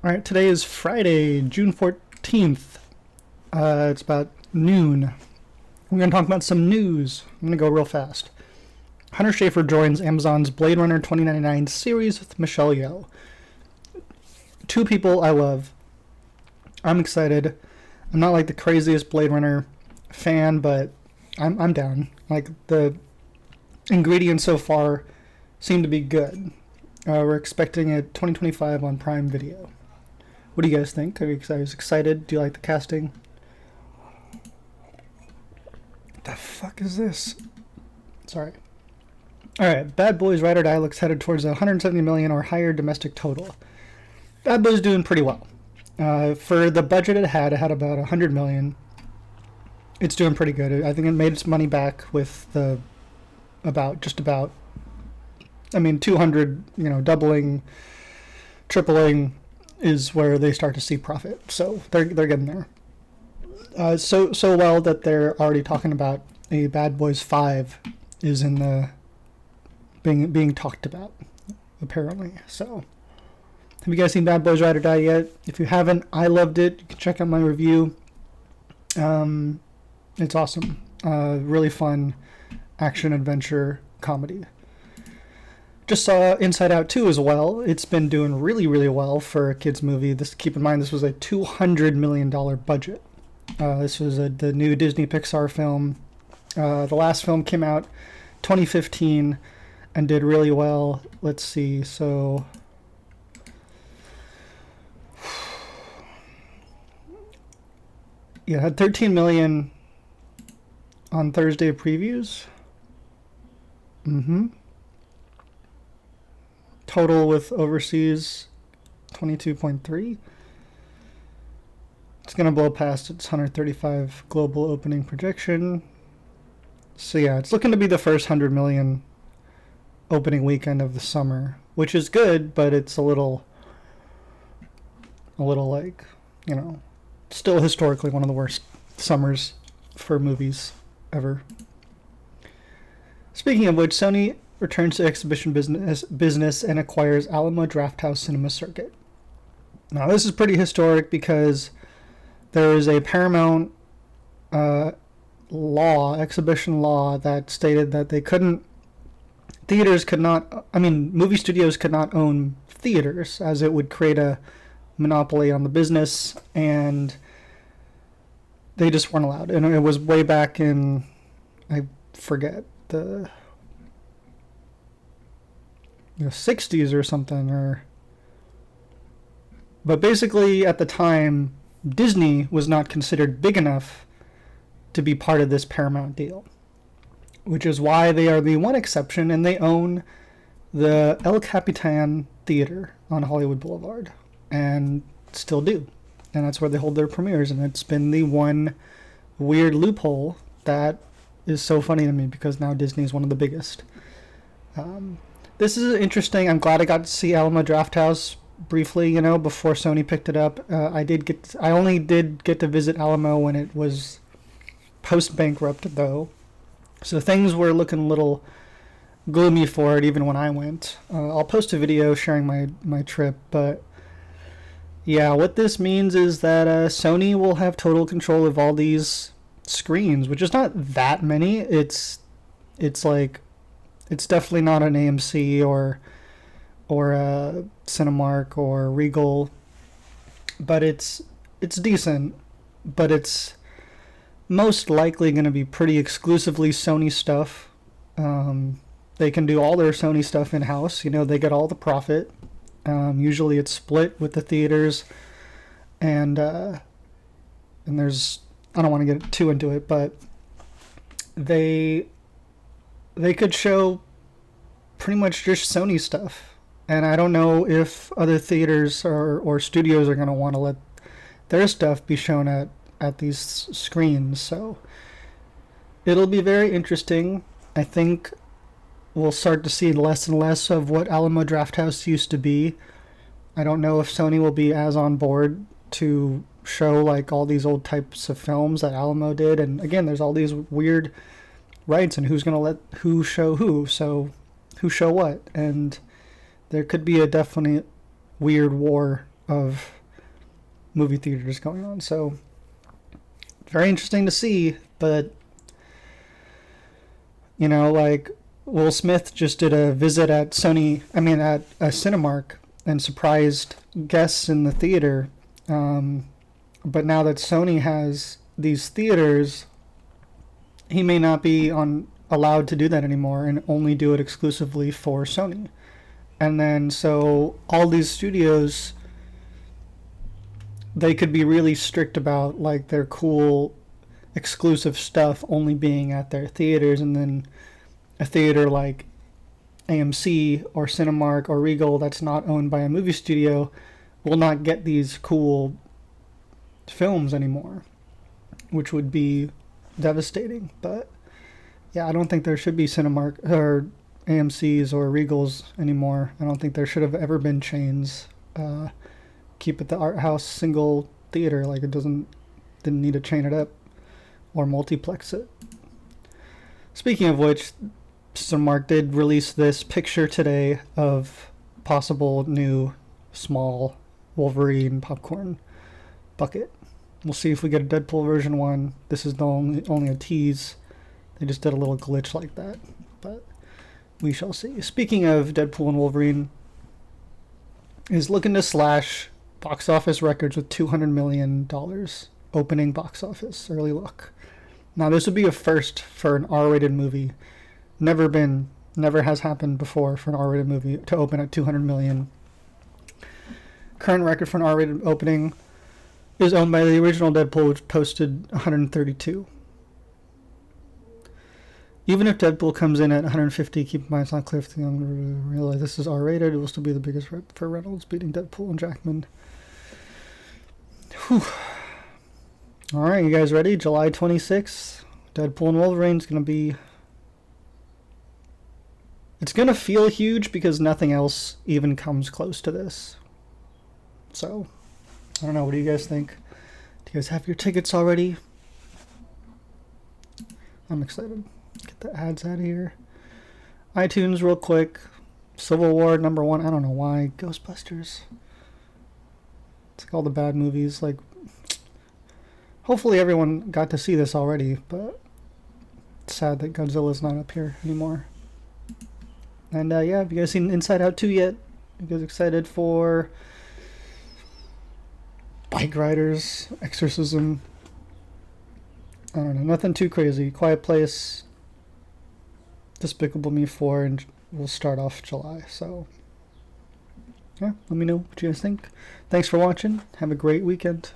All right, today is Friday, June 14th. It's about noon. We're going to talk about some news. I'm going to go real fast. Hunter Schafer joins Amazon's Blade Runner 2099 series with Michelle Yeoh. Two people I love. I'm excited. I'm not like the craziest Blade Runner fan, but I'm down. Like, the ingredients so far seem to be good. We're expecting it 2025 on Prime Video. What do you guys think? Are you guys excited? Do you like the casting? What the fuck is this? Sorry. Alright, Bad Boys Ride or Die looks headed towards $170 million or higher domestic total. Bad Boys doing pretty well. For the budget it had about $100 million. It's doing pretty good. I think it made its money back with the just about 200, doubling, tripling is where they start to see profit. So they're getting there. So well that they're already talking about a Bad Boys 5 is in the being talked about, apparently. So have you guys seen Bad Boys Ride or Die yet? If you haven't, I loved it. You can check out my review. It's awesome. Really fun action adventure comedy. Just saw Inside Out 2 as well. It's been doing really, really well for a kids movie. Keep in mind, this was a $200 million budget. This was the new Disney Pixar film. The last film came out 2015 and did really well. Let's see. So yeah, had 13 million on Thursday previews. Total with overseas 22.3. It's going to blow past its 135 global opening projection. So yeah, it's looking to be the first 100 million opening weekend of the summer, which is good, but it's a little like, still historically one of the worst summers for movies ever. Speaking of which, Sony returns to exhibition business and acquires Alamo Drafthouse Cinema Circuit. Now, this is pretty historic because there is a Paramount exhibition law that stated that movie studios could not own theaters, as it would create a monopoly on the business, and they just weren't allowed. And it was way back in, I forget, the 60s or something, but basically at the time Disney was not considered big enough to be part of this Paramount deal, which is why they are the one exception, and they own the El Capitan Theater on Hollywood Boulevard, and still do, and that's where they hold their premieres. And it's been the one weird loophole that is so funny to me, because now Disney is one of the biggest. This is interesting. I'm glad I got to see Alamo Drafthouse briefly, before Sony picked it up. I only did get to visit Alamo when it was post-bankrupt, though. So things were looking a little gloomy for it even when I went. I'll post a video sharing my trip, but yeah, what this means is that Sony will have total control of all these screens, which is not that many. It's definitely not an AMC or a Cinemark or Regal, but it's decent. But it's most likely going to be pretty exclusively Sony stuff. They can do all their Sony stuff in house. They get all the profit. Usually it's split with the theaters, and there's, I don't want to get too into it, but they could show pretty much just Sony stuff. And I don't know if other theaters or studios are going to want to let their stuff be shown at these screens. So it'll be very interesting. I think we'll start to see less and less of what Alamo Drafthouse used to be. I don't know if Sony will be as on board to show like all these old types of films that Alamo did. And again, there's all these weird rights and who's going to let who show who. So who show what? And there could be a definite weird war of movie theaters going on. So very interesting to see, but you know, like Will Smith just did a visit at at a Cinemark and surprised guests in the theater. But now that Sony has these theaters, he may not be allowed to do that anymore and only do it exclusively for Sony. And then so all these studios, they could be really strict about like their cool exclusive stuff only being at their theaters, and then a theater like AMC or Cinemark or Regal that's not owned by a movie studio will not get these cool films anymore, which would be devastating. But yeah, I don't think there should be Cinemark or AMC's or Regals anymore. I don't think there should have ever been chains. Keep it the art house single theater. Like, didn't need to chain it up or multiplex it. Speaking of which, Cinemark did release this picture today of possible new small Wolverine popcorn bucket. We'll see if we get a Deadpool version 1. This is only a tease. They just did a little glitch like that, but we shall see. Speaking of Deadpool and Wolverine, is looking to slash box office records with $200 million opening box office. Early look. Now this would be a first for an R-rated movie. Never has happened before for an R-rated movie to open at $200 million. Current record for an R-rated opening is owned by the original Deadpool, which posted 132. Even if Deadpool comes in at 150, keep in mind it's not clear if you realize this is R-rated. It will still be the biggest for Reynolds, beating Deadpool and Jackman. Whew. All right, you guys ready? July 26th, Deadpool and Wolverine is going to be... It's going to feel huge because nothing else even comes close to this. So, I don't know. What do you guys think? Do you guys have your tickets already? I'm excited. Get the ads out of here. iTunes real quick. Civil War #1. I don't know why. Ghostbusters. It's like all the bad movies. Like, hopefully everyone got to see this already, but it's sad that Godzilla's not up here anymore. And yeah, have you guys seen Inside Out 2 yet? You guys excited for Bike Riders, Exorcism? I don't know, nothing too crazy. Quiet Place, Despicable Me 4, and we'll start off July. So yeah, let me know what you guys think. Thanks for watching. Have a great weekend.